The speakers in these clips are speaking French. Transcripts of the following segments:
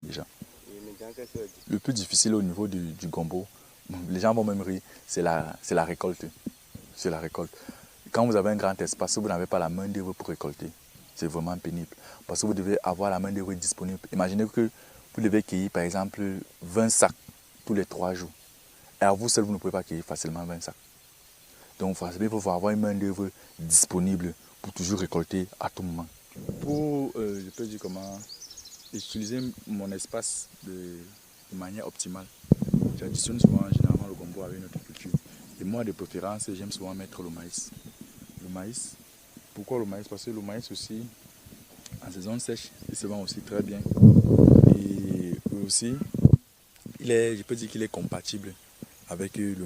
déjà. Le plus difficile au niveau du gombo, les gens vont même rire, c'est la récolte. C'est la récolte. Quand vous avez un grand espace, si vous n'avez pas la main d'œuvre pour récolter, c'est vraiment pénible. Parce que vous devez avoir la main d'œuvre disponible. Imaginez que vous devez cueillir par exemple 20 sacs tous les 3 jours. Et à vous seul, vous ne pouvez pas cueillir facilement 20 sacs. Donc il faut avoir une main d'œuvre disponible pour toujours récolter à tout moment. Pour, je peux dire comment, utiliser mon espace de manière optimale, j'additionne souvent généralement le gombo avec notre culture. Et moi, de préférence, j'aime souvent mettre le maïs. Le maïs, pourquoi le maïs? Parce que le maïs aussi, en saison sèche, il se vend aussi très bien. Et aussi, je peux dire qu'il est compatible avec le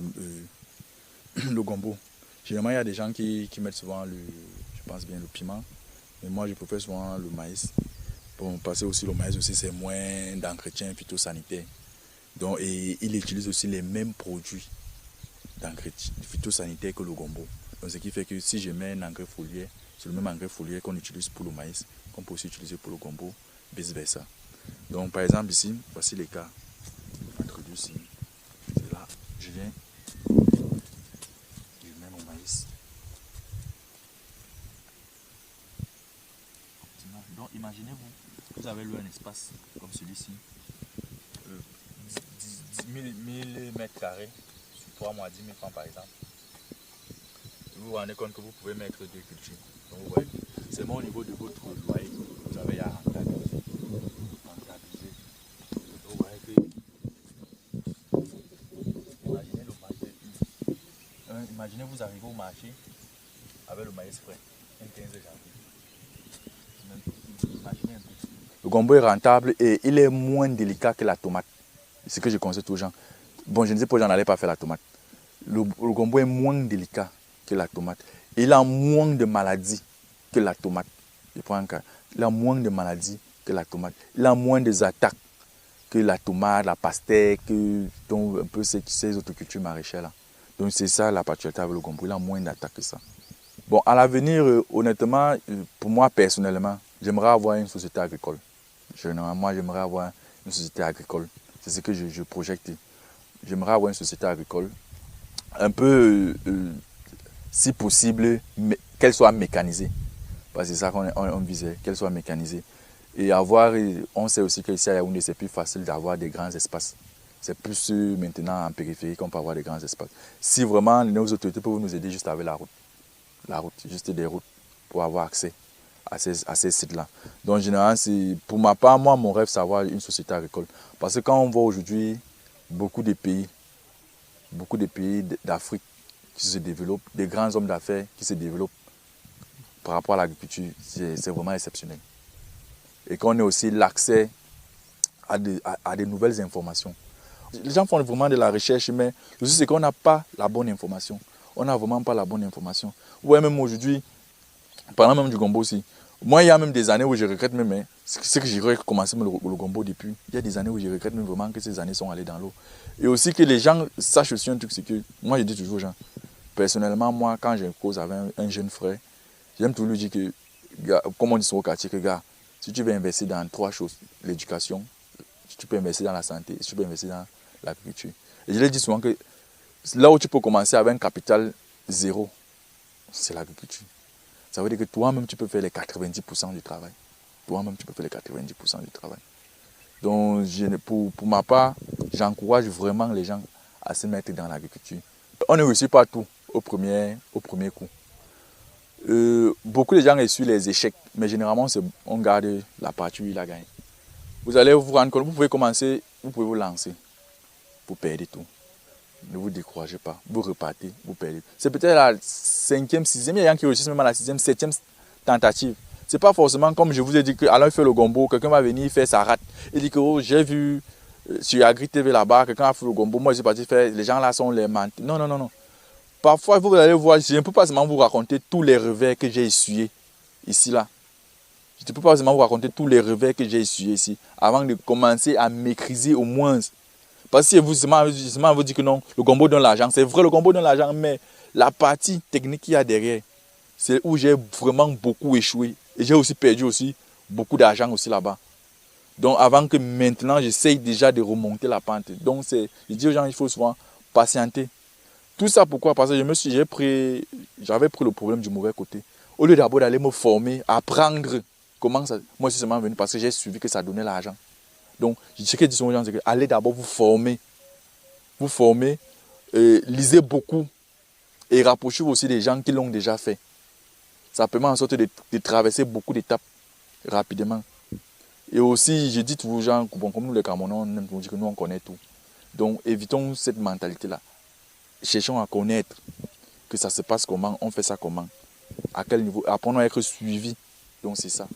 gombo. Généralement, il y a des gens qui mettent souvent je pense bien le piment. Mais moi, je préfère souvent le maïs. Bon, parce que aussi le maïs aussi, c'est moins d'entretien phytosanitaire. Donc, et il utilise aussi les mêmes produits d'engrais phytosanitaire que le gombo. Donc, ce qui fait que si je mets un engrais foliaire, c'est le même engrais foliaire qu'on utilise pour le maïs, qu'on peut aussi utiliser pour le gombo, vice versa. Donc, par exemple, ici, voici les cas. Introduit ici. C'est là, je mets mon maïs. Donc, imaginez-vous, vous avez un espace comme celui-ci, 1000 mètres carrés sur 3 mois, 10 000 francs par exemple. Vous vous rendez compte que vous pouvez mettre 2 cultures. Donc vous voyez, c'est bon au niveau de votre loyer que vous avez à rentabiliser. Donc vous voyez que, imaginez le marché. Imaginez vous arrivez au marché avec le maïs frais, un 15 janvier. Imaginez un peu. Le gombo est rentable et il est moins délicat que la tomate. C'est ce que je conseille aux gens. Bon, je ne sais pas, j'en allais pas faire la tomate. Le gombo est moins délicat que la tomate. Il a moins de maladies que la tomate. Je prends un cas. Il a moins de maladies que la tomate. Il a moins des attaques que la tomate, la pastèque, donc un peu ces autres cultures maraîchères là. Donc c'est ça la particularité avec le gombo. Il a moins d'attaques que ça. Bon, à l'avenir, honnêtement, pour moi personnellement, j'aimerais avoir une société agricole. Moi, j'aimerais avoir une société agricole. C'est ce que je projette. J'aimerais avoir une société agricole. Un peu, si possible, qu'elle soit mécanisée. Parce que c'est ça qu'on visait, qu'elle soit mécanisée. Et on sait aussi qu'ici à Yaoundé, c'est plus facile d'avoir des grands espaces. C'est plus maintenant en périphérie qu'on peut avoir des grands espaces. Si vraiment nos autorités peuvent nous aider juste avec la route, juste des routes pour avoir accès à ces sites-là. Donc, en général, pour ma part, moi, mon rêve, c'est d'avoir une société agricole. Parce que quand on voit aujourd'hui beaucoup de pays d'Afrique qui se développent, des grands hommes d'affaires qui se développent par rapport à l'agriculture, c'est vraiment exceptionnel. Et qu'on ait aussi l'accès à des nouvelles informations. Les gens font vraiment de la recherche, mais le souci, c'est qu'on n'a pas la bonne information. On n'a vraiment pas la bonne information. Vous voyez, même aujourd'hui, parlant même du gombo aussi, moi, il y a même des années où je regrette même, c'est que j'ai recommencé le gombo depuis. Il y a des années où je regrette même vraiment que ces années sont allées dans l'eau. Et aussi que les gens sachent aussi un truc, c'est que, moi je dis toujours aux gens, personnellement, moi, quand je cause avec un jeune frère, j'aime toujours lui dire que, gars, comme on dit au quartier, que gars, si tu veux investir dans 3 choses, l'éducation, si tu peux investir dans la santé, si tu peux investir dans l'agriculture. Et je lui dis souvent que là où tu peux commencer avec un capital zéro, c'est l'agriculture. Ça veut dire que toi-même, tu peux faire les 90% du travail. Toi-même, tu peux faire les 90% du travail. Donc, pour ma part, j'encourage vraiment les gens à se mettre dans l'agriculture. On ne réussit pas tout au premier coup. Beaucoup de gens réussissent les échecs, mais généralement, on garde la partie où il a gagné. Vous allez vous rendre compte, vous pouvez commencer, vous pouvez vous lancer. Vous perdez tout. Ne vous découragez pas. Vous repartez, vous perdez. C'est peut-être la 5e, 6e, il y a des gens qui réussissent même à la 6e, 7e tentative. Ce n'est pas forcément comme je vous ai dit qu'alors il fait le gombo, quelqu'un va venir faire sa rate. Il dit que oh, j'ai vu sur Agri TV là-bas, quelqu'un a fait le gombo, moi je suis parti faire, les gens là sont les menteurs. Non, non, non, non. Parfois, vous allez voir, je ne peux pas seulement vous raconter tous les revers que j'ai essuyés ici, là. Je ne peux pas seulement vous raconter tous les revers que j'ai essuyés ici, avant de commencer à maîtriser au moins. Parce que si vous dites que non, le gombo donne l'argent, c'est vrai, le gombo donne l'argent, mais la partie technique qu'il y a derrière, c'est où j'ai vraiment beaucoup échoué. Et j'ai aussi perdu aussi beaucoup d'argent aussi là-bas. Donc avant que maintenant, j'essaye déjà de remonter la pente. Donc je dis aux gens, il faut souvent patienter. Tout ça pourquoi? Parce que j'avais pris le problème du mauvais côté. Au lieu d'abord d'aller me former, apprendre comment ça... Moi, je suis seulement venu parce que j'ai suivi que ça donnait l'argent. Donc, ce que je dis aux gens, c'est que allez d'abord vous former. Vous former, lisez beaucoup et rapprochez-vous aussi des gens qui l'ont déjà fait. Ça permet en sorte de traverser beaucoup d'étapes rapidement. Et aussi, je dis toujours aux gens, bon, comme nous les Camerounais, on aime dire que nous on connaît tout. Donc, évitons cette mentalité-là. Cherchons à connaître que ça se passe comment, on fait ça comment, à quel niveau, apprenons à être suivis. Donc, c'est ça.